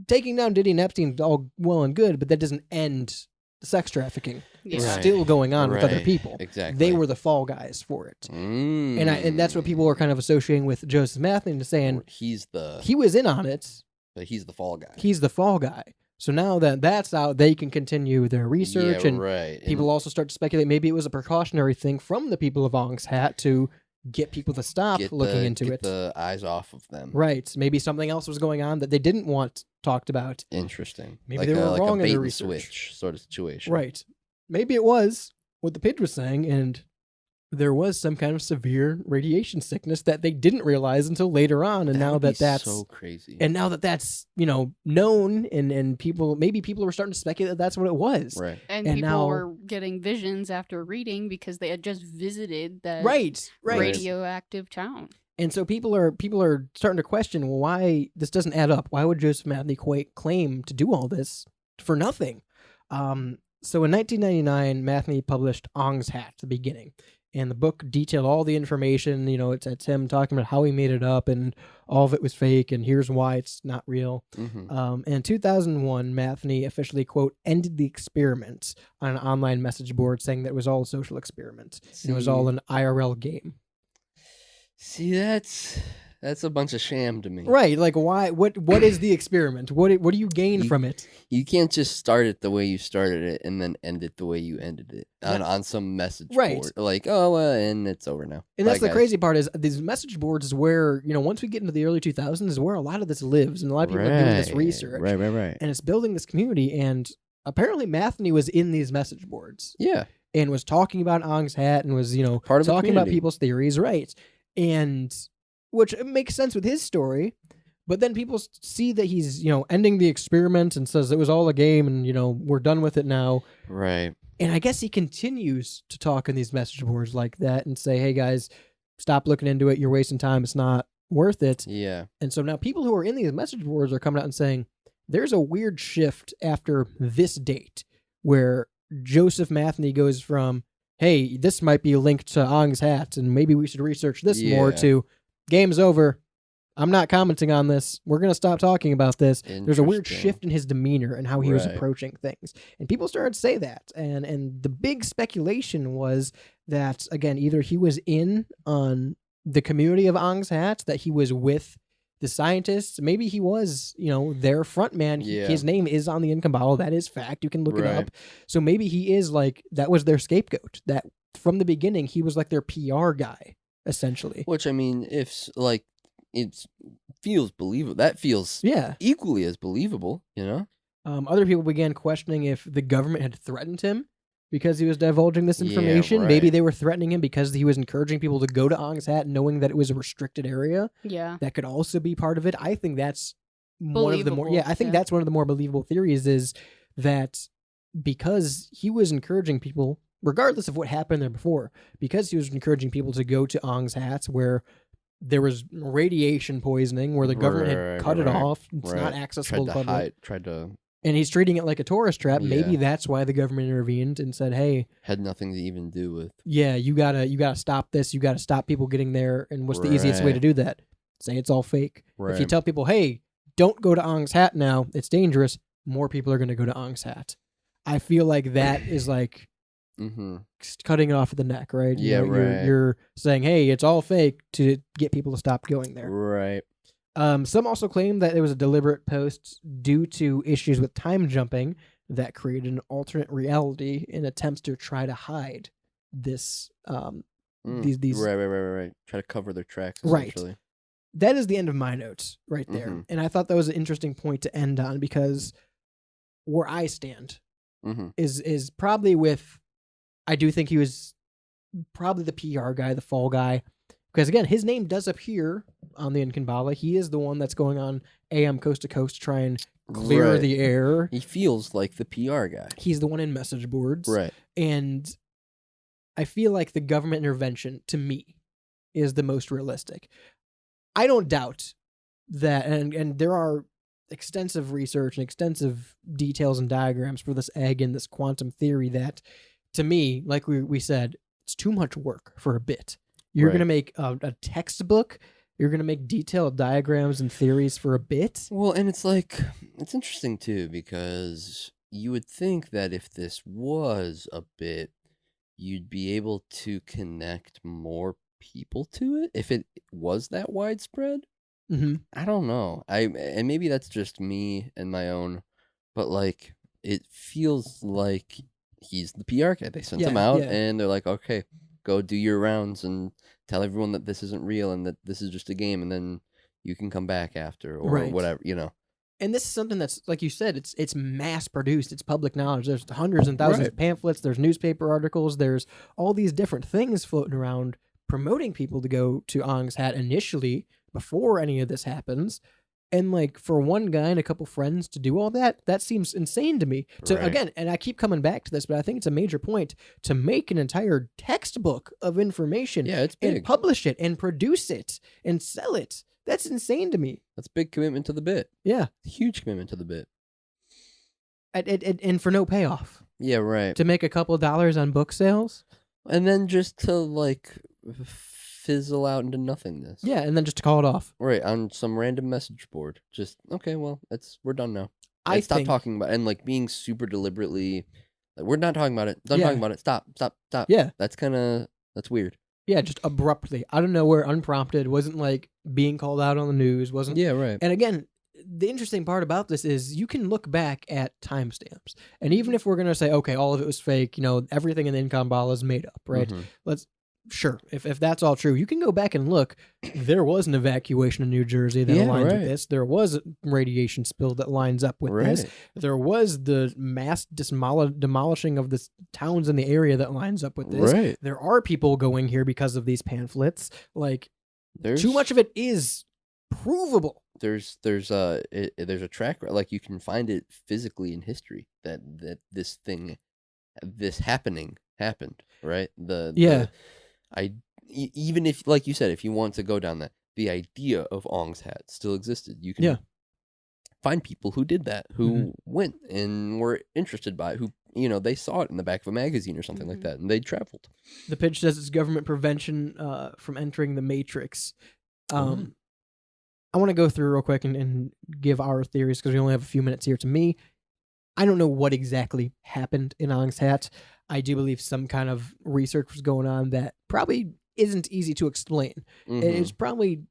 Taking down Diddy and Epstein is all well and good, but that doesn't end the sex trafficking. It's Right. still going on with other Right. people. Exactly. They were the fall guys for it. And that's what people were kind of associating with Joseph Matheny, to saying he was in on it, but he's the fall guy. He's the fall guy. So now that that's out, they can continue their research, and people also start to speculate maybe it was a precautionary thing from the people of Ong's Hat to get people to stop looking into it. Get the eyes off of them. Right. Maybe something else was going on that they didn't want talked about. Interesting. Maybe like they were wrong a bait in their and research. switch sort of situation. Right. Maybe it was what the pidge was saying, and there was some kind of severe radiation sickness that they didn't realize until later on. And now that's so crazy. And now that's, you know, known, and people were starting to speculate that that's what it was. Right. And people now, were getting visions after reading because they had just visited that right. radioactive town. And so people are starting to question, well, why this doesn't add up? Why would Joseph Matheny claim to do all this for nothing? So in 1999, Matheny published Ong's Hat, the beginning. And the book detailed all the information. You know, it's him talking about how he made it up, and all of it was fake, and here's why it's not real. And in 2001, Matheny officially, quote, ended the experiment on an online message board, saying that it was all a social experiment. And it was all an IRL game. See, that's a bunch of sham to me. Right. Like, why? What is the experiment? What do you gain from it? You can't just start it the way you started it and then end it the way you ended it on some message board. Like, oh, and it's over now. And that's the crazy part, is these message boards is where, you know, once we get into the early 2000s is where a lot of this lives, and a lot of people are doing this research. Right. And it's building this community, and apparently Matheny was in these message boards. Yeah. And was talking about Ong's Hat, and was, you know, part of talking about community. people's theories. Right. And which makes sense with his story, but then people see that he's, you know, ending the experiment and says it was all a game, and, you know, we're done with it now. Right. And I guess he continues to talk in these message boards like that and say, hey guys, stop looking into it. You're wasting time. It's not worth it. Yeah. And so now people who are in these message boards are coming out and saying there's a weird shift after this date where Joseph Matheny goes from, hey, this might be linked to Ong's Hat, and maybe we should research this more, to game's over. I'm not commenting on this. We're going to stop talking about this. There's a weird shift in his demeanor and how he was approaching things. And people started to say that. And the big speculation was that, again, either he was in on the community of Ong's Hat, that he was with the scientists. Maybe he was, you know, their front man. Yeah. His name is on the income bottle. That is fact. You can look it up. So maybe he is like, that was their scapegoat. That from the beginning, he was like their PR guy, essentially. Which, I mean, if, like, it feels believable. That feels equally as believable, you know? Other people began questioning if the government had threatened him because he was divulging this information. right. Maybe they were threatening him because he was encouraging people to go to Ong's Hat knowing that it was a restricted area. Yeah. That could also be part of it. I think that's one of the more... Believable, Yeah, I think that's one of the more believable theories, is that because he was encouraging people, regardless of what happened there before, because he was encouraging people to go to Ong's Hat where there was radiation poisoning, where the government had cut it off. It's not accessible to the public. And he's treating it like a tourist trap. Maybe that's why the government intervened and said, hey, had nothing to even do with. Yeah, you gotta stop this. You gotta stop people getting there. And what's the easiest way to do that? Say it's all fake. If you tell people, hey, don't go to Ong's Hat now, it's dangerous, more people are going to go to Ong's Hat. I feel like that is like cutting it off at the neck, right? Yeah, you're saying, hey, it's all fake, to get people to stop going there. Right. Some also claim that it was a deliberate post due to issues with time jumping that created an alternate reality in attempts to try to hide this. These right. Try to cover their tracks. Right. That is the end of my notes right there, and I thought that was an interesting point to end on because where I stand is probably with. I do think he was probably the PR guy, the fall guy. Because, again, his name does appear on the Incanbala. He is the one that's going on AM Coast to Coast to try and clear the air. He feels like the PR guy. He's the one in message boards. Right. And I feel like the government intervention, to me, is the most realistic. I don't doubt that, and there are extensive research and extensive details and diagrams for this egg and this quantum theory that, to me, like we said, it's too much work for a bit. You're going to make a textbook. You're going to make detailed diagrams and theories for a bit. Well, and it's like, it's interesting too, because you would think that if this was a bit, you'd be able to connect more people to it if it was that widespread. I don't know. And maybe that's just me and my own, but like, it feels like he's the PR guy. They sent him out and they're like, okay, go do your rounds and tell everyone that this isn't real and that this is just a game, and then you can come back after or whatever, And this is something that's, like you said, it's mass produced. It's public knowledge. There's hundreds and thousands of pamphlets. There's newspaper articles. There's all these different things floating around promoting people to go to Ong's Hat initially before any of this happens. And like for one guy and a couple friends to do all that, that seems insane to me. So again, and I keep coming back to this, but I think it's a major point to make an entire textbook of information it's big. And publish it and produce it and sell it. That's insane to me. That's a big commitment to the bit. Yeah. Huge commitment to the bit. And for no payoff. Yeah, right. To make a couple of dollars on book sales. And then just to like fizzle out into nothingness. Yeah, and then just to call it off. Right, on some random message board. Just, okay, well, we're done now. Stop I talking about it. And like being super deliberately, like, we're not talking about it. Done talking about it. Stop. Yeah. That's weird. Yeah, just abruptly, out of nowhere, unprompted, wasn't like being called out on the news, wasn't. Yeah, right. And again, the interesting part about this is you can look back at timestamps. And even if we're going to say, okay, all of it was fake, everything in the Incanbala is made up, right? Sure, if that's all true, you can go back and look. There was an evacuation in New Jersey that aligns with this. There was a radiation spill that lines up with this. There was the mass demolishing of the towns in the area that lines up with this. Right. There are people going here because of these pamphlets. Like, too much of it is provable. There's a track, like you can find it physically in history that this happening happened, right? Even if, like you said, if you want to go down that, the idea of Ong's Hat still existed. You can find people who did that, who went and were interested by it, who, they saw it in the back of a magazine or something like that, and they traveled. The pitch says it's government prevention from entering the Matrix. I want to go through real quick and give our theories because we only have a few minutes here. To me, I don't know what exactly happened in Ong's Hat. I do believe some kind of research was going on that probably isn't easy to explain. It's probably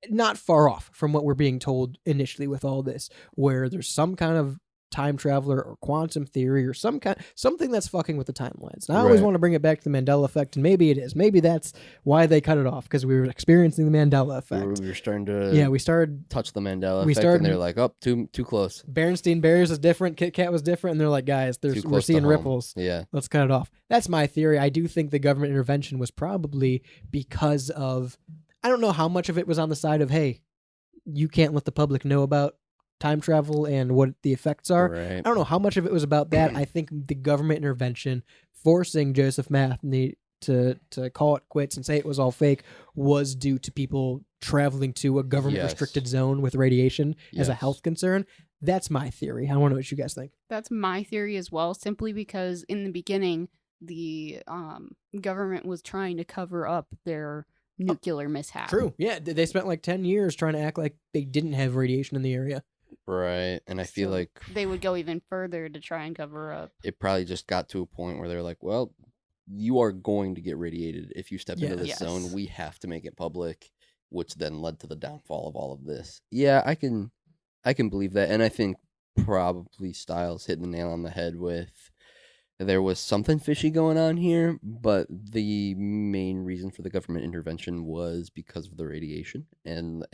not far off from what we're being told initially with all this, where there's some kind of time traveler or quantum theory or something that's fucking with the timelines. And I always want to bring it back to the Mandela effect, and maybe it is. Maybe that's why they cut it off, because we were experiencing the Mandela effect. We were starting to we started touch the Mandela effect, and they're like, oh, too close. Berenstain Bears is different, Kit Kat was different, and they're like, guys, we're seeing ripples. Yeah. Let's cut it off. That's my theory. I do think the government intervention was probably because of, I don't know how much of it was on the side of, hey, you can't let the public know about time travel and what the effects are. Right. I don't know how much of it was about that. I think the government intervention forcing Joseph Matheny to call it quits and say it was all fake was due to people traveling to a government restricted zone with radiation as a health concern. That's my theory. I want to know what you guys think. That's my theory as well, simply because in the beginning, the government was trying to cover up their nuclear mishap. True. Yeah, they spent like 10 years trying to act like they didn't have radiation in the area. Right, and I feel like they would go even further to try and cover up. It probably just got to a point where they're like, well, you are going to get radiated if you step into this zone. We have to make it public. which then led to the downfall of all of this. Yeah, I can believe that, and I think probably Styles hit the nail on the head with there was something fishy going on here, but the main reason for the government intervention was because of the radiation and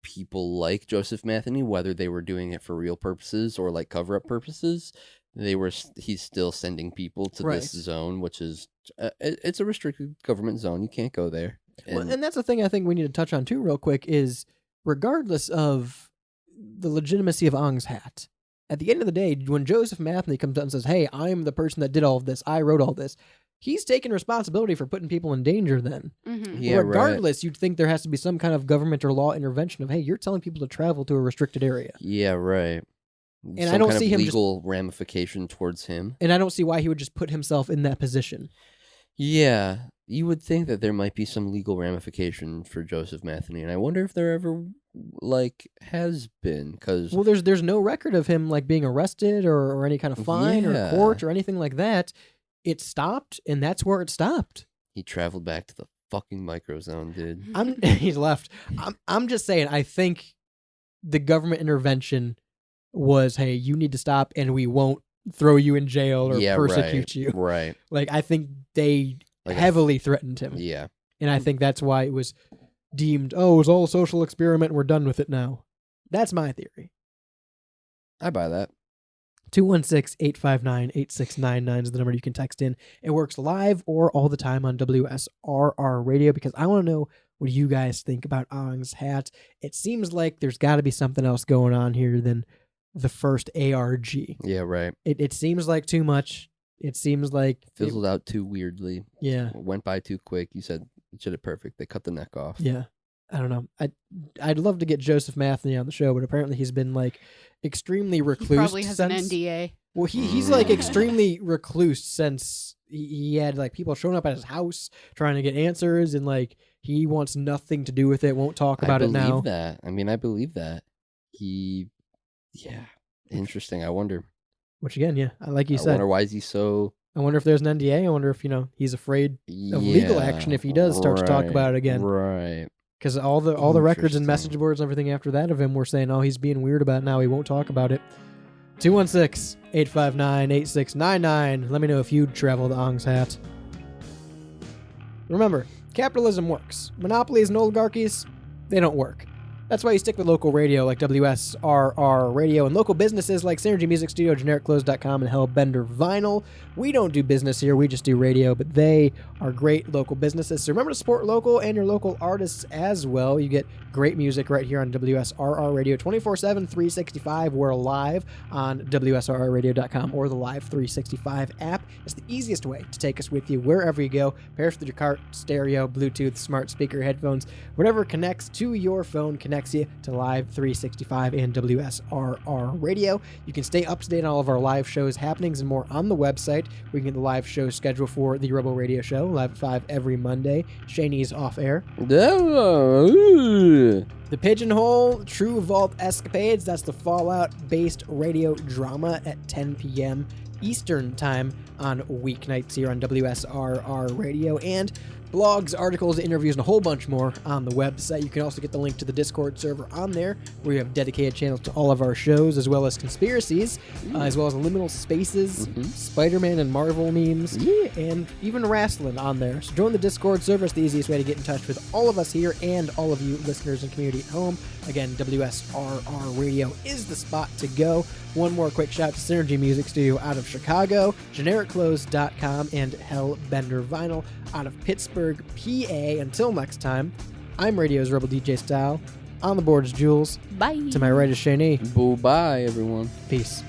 people like Joseph Matheny, whether they were doing it for real purposes or like cover-up purposes, he's still sending people to this zone, which is it's a restricted government zone. You can't go there. And that's the thing I think we need to touch on too real quick is regardless of the legitimacy of Ong's hat, at the end of the day, when Joseph Matheny comes out and says, hey, I'm the person that did all of this, I wrote all this, he's taking responsibility for putting people in danger then. Mm-hmm. Yeah, regardless, you'd think there has to be some kind of government or law intervention of, hey, you're telling people to travel to a restricted area. Yeah, right. And Some I don't kind see of him legal ramification towards him. And I don't see why he would just put himself in that position. Yeah, you would think that there might be some legal ramification for Joseph Matheny, and I wonder if there ever has been, because well, there's no record of him like being arrested or any kind of fine or court or anything like that. It stopped, and that's where it stopped. He traveled back to the fucking microzone, dude. He's left. I'm just saying. I think the government intervention was, hey, you need to stop, and we won't throw you in jail or persecute you. Right. Like I think they heavily threatened him. Yeah. And I think that's why it was deemed, it was all a social experiment and we're done with it now. That's my theory. I buy that. 216-859-8699 is the number you can text in. It works live or all the time on WSRR Radio because I want to know what you guys think about Ong's hat. It seems like there's got to be something else going on here than the first ARG. Yeah, right. It seems like too much. It seems like fizzled out too weirdly. Yeah. It went by too quick. You said it should have perfect. They cut the neck off. Yeah. I don't know. I'd love to get Joseph Matheny on the show, but apparently he's been like extremely recluse. He probably has an NDA. Well, he's like extremely recluse since he had like people showing up at his house trying to get answers, and like he wants nothing to do with it. Won't talk about it now. I believe that. I mean, I believe that. Yeah. Interesting. I wonder. Which again, yeah, like you said. I wonder why is he so. I wonder if there's an NDA. I wonder if he's afraid of legal action if he does start to talk about it again. Right. Because all the records and message boards and everything after that of him were saying, oh, he's being weird about it now. He won't talk about it. 216-859-8699. Let me know if you'd travel to Ong's hat. Remember, capitalism works. Monopolies and oligarchies, they don't work. That's why you stick with local radio like WSRR Radio and local businesses like Synergy Music Studio, GenericClothes.com, and Hellbender Vinyl. We don't do business here, we just do radio, but they are great local businesses. So remember to support local and your local artists as well. You get great music right here on WSRR Radio 24/7, 365. We're live on WSRRradio.com or the Live 365 app. It's the easiest way to take us with you wherever you go. Pair us with your car, stereo, Bluetooth, smart speaker, headphones, whatever connects to your phone connects you to Live 365 and WSRR Radio. You can stay up to date on all of our live shows, happenings, and more on the website. We can get the live show schedule for the Rebel Radio Show, live at 5 every Monday. Shane's off air. The Pigeonhole True Vault Escapades, that's the Fallout-based radio drama at 10 p.m. Eastern Time on weeknights here on WSRR Radio, and blogs, articles, interviews, and a whole bunch more on the website. You can also get the link to the Discord server on there, where you have dedicated channels to all of our shows, as well as conspiracies, as well as liminal spaces, Spider-Man and Marvel memes, and even wrestling on there. So join the Discord server. It's the easiest way to get in touch with all of us here and all of you listeners and community at home. Again, WSRR Radio is the spot to go. One more quick shout to Synergy Music Studio out of Chicago, GenericClothes.com, and Hellbender Vinyl out of Pittsburgh, PA. Until next time, I'm Radio's Rebel DJ Style. On the board is Jules. Bye. To my right is Shani. Bye, everyone. Peace.